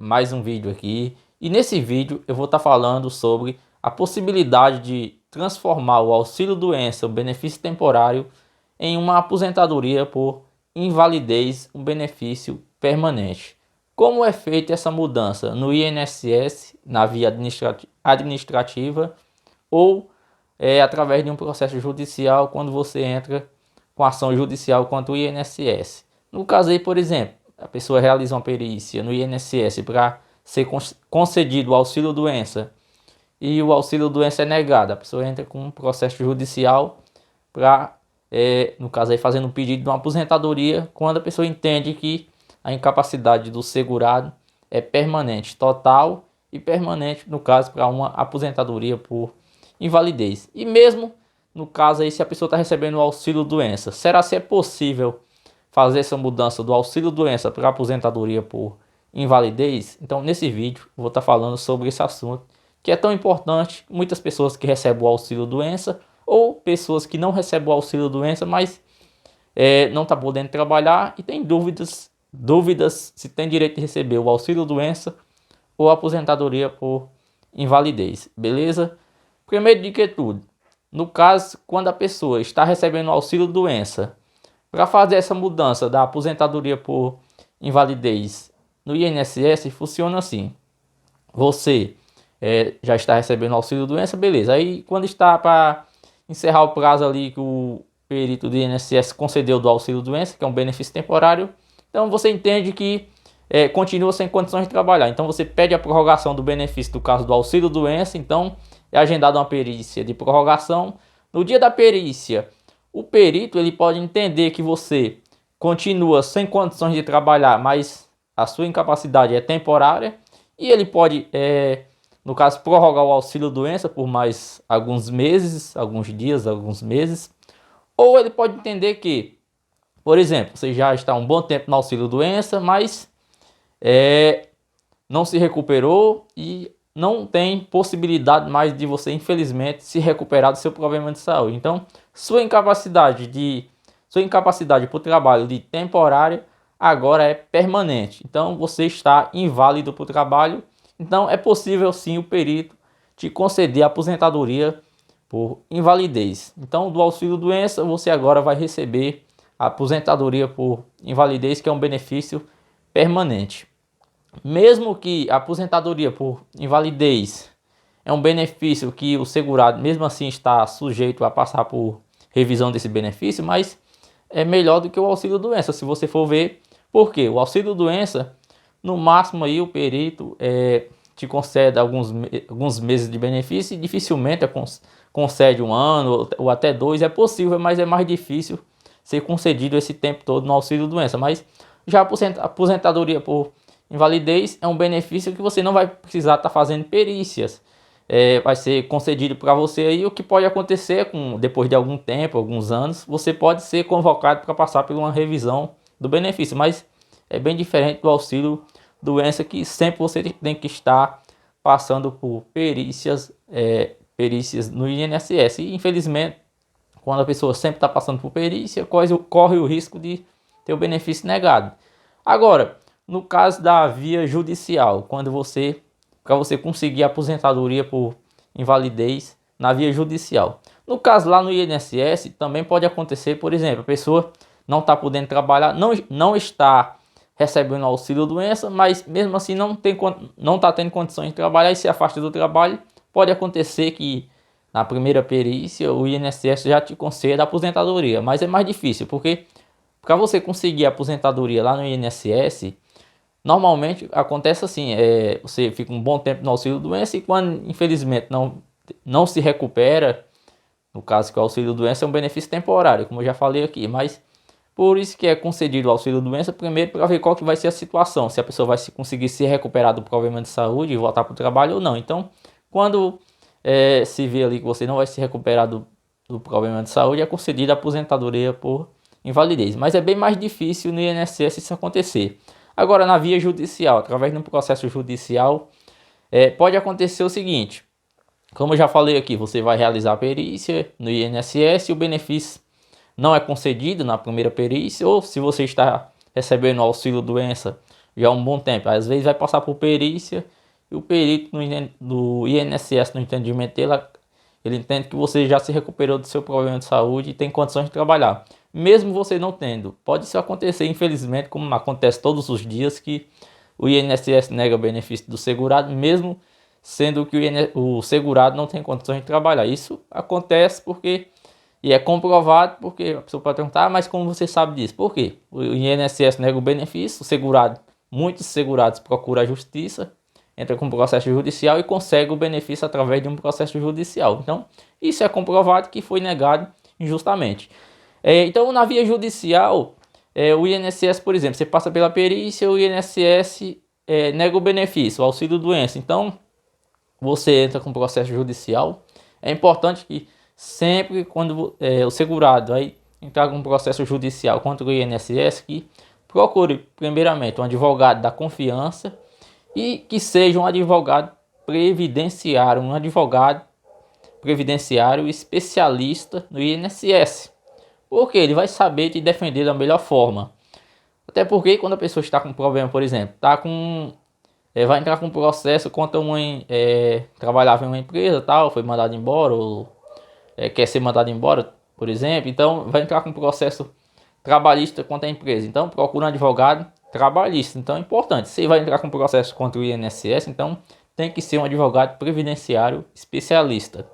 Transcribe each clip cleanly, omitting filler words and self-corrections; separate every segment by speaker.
Speaker 1: mais um vídeo aqui. E nesse vídeo eu vou estar falando sobre a possibilidade de transformar o auxílio-doença, o benefício temporário, em uma aposentadoria por invalidez, um benefício permanente. Como é feita essa mudança no INSS, na via administrativa, ou através de um processo judicial, quando você entra com ação judicial contra o INSS. No caso aí, por exemplo, a pessoa realiza uma perícia no INSS para ser concedido o auxílio-doença e o auxílio-doença é negado. A pessoa entra com um processo judicial para, no caso aí, fazendo um pedido de uma aposentadoria, quando a pessoa entende que a incapacidade do segurado é permanente, total e permanente, no caso, para uma aposentadoria por invalidez. E mesmo no caso aí, se a pessoa está recebendo o auxílio-doença, será se é possível fazer essa mudança do auxílio-doença para aposentadoria por invalidez? Então, nesse vídeo, eu vou estar falando sobre esse assunto, que é tão importante. Muitas pessoas que recebem o auxílio-doença, ou pessoas que não recebem o auxílio-doença, mas não está podendo trabalhar e tem dúvidas se tem direito de receber o auxílio-doença ou aposentadoria por invalidez, beleza? Primeiro de que tudo, no caso, quando a pessoa está recebendo o auxílio-doença, para fazer essa mudança da aposentadoria por invalidez no INSS, funciona assim. Você já está recebendo auxílio-doença, beleza. Aí, quando está para encerrar o prazo ali que o perito do INSS concedeu do auxílio-doença, que é um benefício temporário, então você entende que continua sem condições de trabalhar. Então, você pede a prorrogação do benefício do caso do auxílio-doença. Então, é agendada uma perícia de prorrogação. No dia da perícia, o perito ele pode entender que você continua sem condições de trabalhar, mas a sua incapacidade é temporária, e ele pode, no caso, prorrogar o auxílio-doença por mais alguns meses, alguns dias, alguns meses, ou ele pode entender que, por exemplo, você já está um bom tempo no auxílio-doença, mas não se recuperou e não tem possibilidade mais de você, infelizmente, se recuperar do seu problema de saúde. Então, sua incapacidade por trabalho de temporária agora é permanente. Então, você está inválido por trabalho. Então, é possível sim o perito te conceder a aposentadoria por invalidez. Então, do auxílio-doença, você agora vai receber a aposentadoria por invalidez, que é um benefício permanente. Mesmo que a aposentadoria por invalidez é um benefício que o segurado, mesmo assim, está sujeito a passar por revisão desse benefício, mas é melhor do que o auxílio-doença, se você for ver. Por quê? O auxílio-doença, no máximo aí o perito te concede alguns meses de benefício e dificilmente concede um ano ou até 2. É possível, mas é mais difícil ser concedido esse tempo todo no auxílio-doença. Mas já a aposentadoria por invalidez é um benefício que você não vai precisar estar fazendo perícias. Vai ser concedido para você aí. O que pode acontecer depois de algum tempo, alguns anos, você pode ser convocado para passar por uma revisão do benefício, mas é bem diferente do auxílio doença, que sempre você tem que estar passando por perícias no INSS. E infelizmente, quando a pessoa sempre está passando por perícia, corre o risco de ter o benefício negado. Agora, no caso da via judicial, para você conseguir a aposentadoria por invalidez na via judicial. No caso lá no INSS, também pode acontecer, por exemplo, a pessoa não está podendo trabalhar, não está recebendo auxílio-doença, mas mesmo assim não está tendo condições de trabalhar e se afasta do trabalho. Pode acontecer que na primeira perícia o INSS já te conceda a aposentadoria, mas é mais difícil, porque para você conseguir a aposentadoria lá no INSS, normalmente acontece assim, você fica um bom tempo no auxílio-doença e quando infelizmente não se recupera, no caso que o auxílio-doença é um benefício temporário, como eu já falei aqui, mas por isso que é concedido o auxílio-doença, primeiro para ver qual que vai ser a situação, se a pessoa vai conseguir se recuperar do problema de saúde e voltar para o trabalho ou não. Então, quando se vê ali que você não vai se recuperar do problema de saúde, é concedida a aposentadoria por invalidez. Mas é bem mais difícil no INSS isso acontecer. Agora, na via judicial, através de um processo judicial, pode acontecer o seguinte: como eu já falei aqui, você vai realizar a perícia no INSS e o benefício não é concedido na primeira perícia, ou se você está recebendo auxílio-doença, já há um bom tempo. Às vezes vai passar por perícia e o perito do INSS, no entendimento dele, ele entende que você já se recuperou do seu problema de saúde e tem condições de trabalhar. Mesmo você não tendo, pode isso acontecer, infelizmente, como acontece todos os dias, que o INSS nega o benefício do segurado, mesmo sendo que o segurado não tem condições de trabalhar. Isso acontece porque, e é comprovado, porque a pessoa pode perguntar, mas como você sabe disso? Por quê? O INSS nega o benefício, o segurado, muitos segurados procuram a justiça, entra com um processo judicial e consegue o benefício através de um processo judicial. Então, isso é comprovado que foi negado injustamente. Então, na via judicial, o INSS, por exemplo, você passa pela perícia, o INSS nega o benefício, o auxílio-doença. Então, você entra com um processo judicial. É importante que sempre quando o segurado vai entrar com um processo judicial contra o INSS, que procure primeiramente um advogado da confiança e que seja um advogado previdenciário especialista no INSS, porque ele vai saber te defender da melhor forma. Até porque quando a pessoa está com um problema, por exemplo, vai entrar com um processo contra trabalhava em uma empresa, tal, foi mandado embora ou quer ser mandado embora, por exemplo, então vai entrar com um processo trabalhista contra a empresa. Então procura um advogado trabalhista. Então é importante. Se vai entrar com um processo contra o INSS, então tem que ser um advogado previdenciário especialista.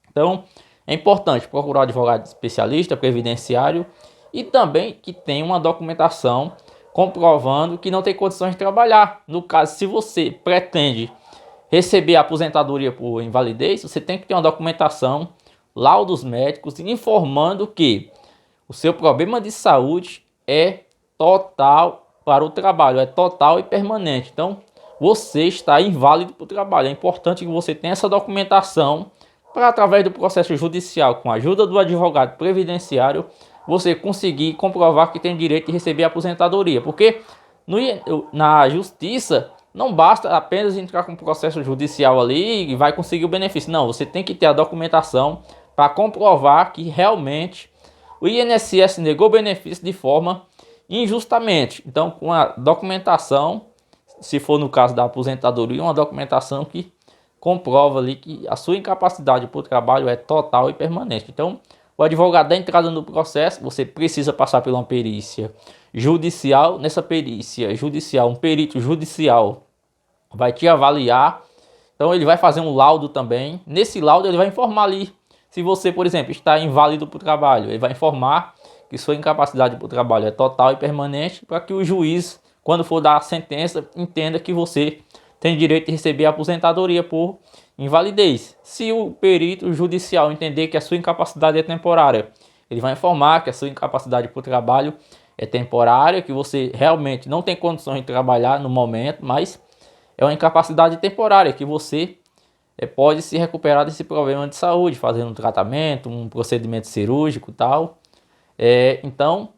Speaker 1: Então é importante procurar um advogado especialista previdenciário e também que tenha uma documentação comprovando que não tem condições de trabalhar. No caso, se você pretende receber a aposentadoria por invalidez, você tem que ter uma documentação, laudos médicos informando que o seu problema de saúde é total para o trabalho, é total e permanente. Então, você está inválido para o trabalho. É importante que você tenha essa documentação para, através do processo judicial, com a ajuda do advogado previdenciário, você conseguir comprovar que tem direito de receber a aposentadoria. Porque na justiça não basta apenas entrar com um processo judicial ali e vai conseguir o benefício. Não, você tem que ter a documentação para comprovar que realmente o INSS negou o benefício de forma injustamente. Então, com a documentação, se for no caso da aposentadoria, uma documentação que comprova ali que a sua incapacidade por trabalho é total e permanente. Então, o advogado da entrada no processo, você precisa passar por uma perícia judicial. Nessa perícia judicial, um perito judicial vai te avaliar. Então, ele vai fazer um laudo também. Nesse laudo, ele vai informar ali se você, por exemplo, está inválido para o trabalho. Ele vai informar que sua incapacidade para o trabalho é total e permanente, para que o juiz, quando for dar a sentença, entenda que você tem direito de receber a aposentadoria por invalidez. Se o perito judicial entender que a sua incapacidade é temporária, ele vai informar que a sua incapacidade por trabalho é temporária, que você realmente não tem condições de trabalhar no momento, mas é uma incapacidade temporária, que você pode se recuperar desse problema de saúde, fazendo um tratamento, um procedimento cirúrgico e tal. Então,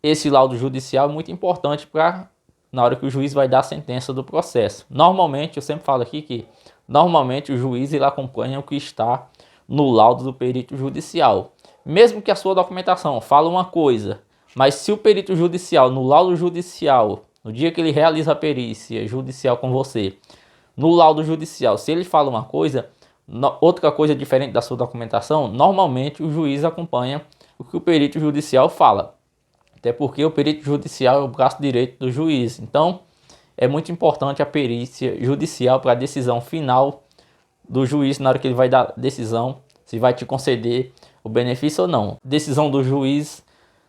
Speaker 1: esse laudo judicial é muito importante para na hora que o juiz vai dar a sentença do processo. Normalmente, eu sempre falo aqui que normalmente o juiz ele acompanha o que está no laudo do perito judicial. Mesmo que a sua documentação fale uma coisa, mas se o perito judicial, no laudo judicial, no dia que ele realiza a perícia judicial com você, no laudo judicial, se ele fala uma coisa, outra coisa diferente da sua documentação, normalmente o juiz acompanha o que o perito judicial fala. Até porque o perito judicial é o braço direito do juiz. Então, é muito importante a perícia judicial para a decisão final do juiz na hora que ele vai dar decisão, se vai te conceder o benefício ou não. Decisão do juiz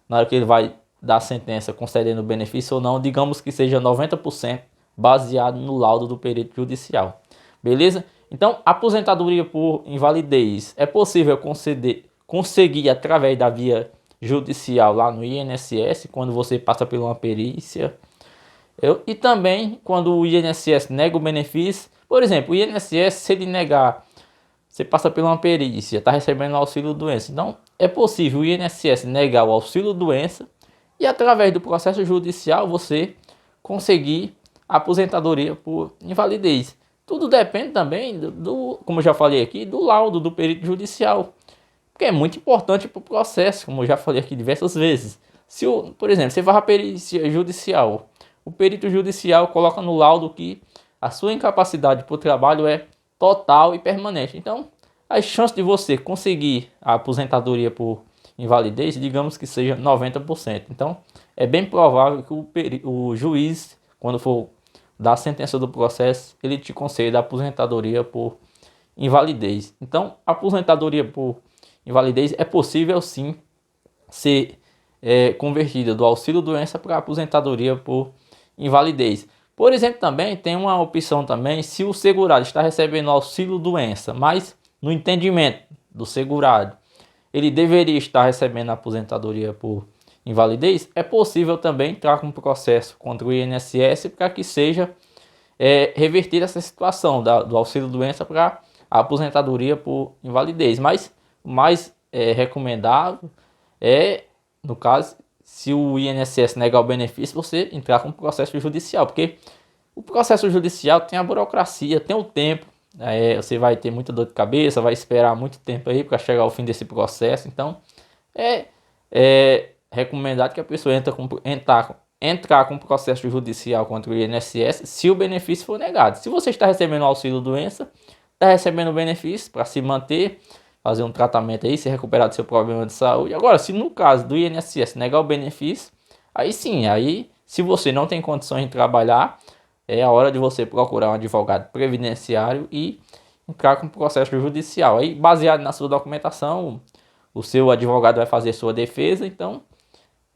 Speaker 1: na hora que ele vai dar a sentença concedendo o benefício ou não, digamos que seja 90% baseado no laudo do perito judicial. Beleza? Então, aposentadoria por invalidez é possível conseguir através da via judicial lá no INSS, quando você passa por uma perícia. E também quando o INSS nega o benefício. Por exemplo, o INSS, se ele negar, você passa por uma perícia, está recebendo auxílio-doença. Então, é possível o INSS negar o auxílio-doença e através do processo judicial você conseguir a aposentadoria por invalidez. Tudo depende também como eu já falei aqui, do laudo do perito judicial. Porque é muito importante para o processo, como eu já falei aqui diversas vezes. Por exemplo, você vai à perícia judicial, o perito judicial coloca no laudo que a sua incapacidade por trabalho é total e permanente. Então, as chances de você conseguir a aposentadoria por invalidez, digamos que seja 90%. Então, é bem provável que o juiz, quando for dar a sentença do processo, ele te conceda a aposentadoria por invalidez. Então, a aposentadoria por invalidez é possível sim ser convertida do auxílio-doença para aposentadoria por invalidez. Por exemplo, também tem uma opção também, se o segurado está recebendo auxílio-doença, mas no entendimento do segurado, ele deveria estar recebendo a aposentadoria por invalidez, é possível também entrar com um processo contra o INSS para que seja reverter essa situação do auxílio-doença para a aposentadoria por invalidez. Mas o mais recomendável é, no caso, se o INSS negar o benefício, você entrar com um processo judicial, porque o processo judicial tem a burocracia, tem o tempo, você vai ter muita dor de cabeça, vai esperar muito tempo aí para chegar ao fim desse processo. Então, é recomendado que a pessoa entrar com processo judicial contra o INSS se o benefício for negado. Se você está recebendo auxílio-doença, está recebendo o benefício para se manter, fazer um tratamento aí, se recuperar do seu problema de saúde. Agora, se no caso do INSS negar o benefício, aí sim, aí se você não tem condições de trabalhar, é a hora de você procurar um advogado previdenciário e entrar com processo judicial. Aí, baseado na sua documentação, o seu advogado vai fazer sua defesa. Então,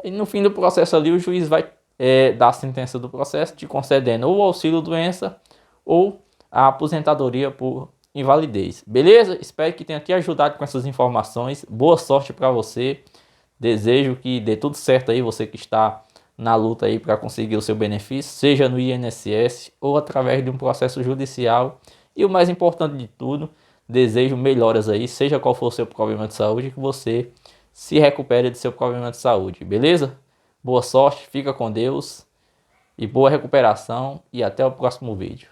Speaker 1: aí no fim do processo ali, o juiz vai dar a sentença do processo, te concedendo ou o auxílio-doença ou a aposentadoria por invalidez. Beleza? Espero que tenha te ajudado com essas informações. Boa sorte para você. Desejo que dê tudo certo aí, você que está na luta aí para conseguir o seu benefício, seja no INSS ou através de um processo judicial. E o mais importante de tudo, desejo melhoras aí, seja qual for o seu problema de saúde, que você se recupere do seu problema de saúde, beleza? Boa sorte, fica com Deus e boa recuperação e até o próximo vídeo.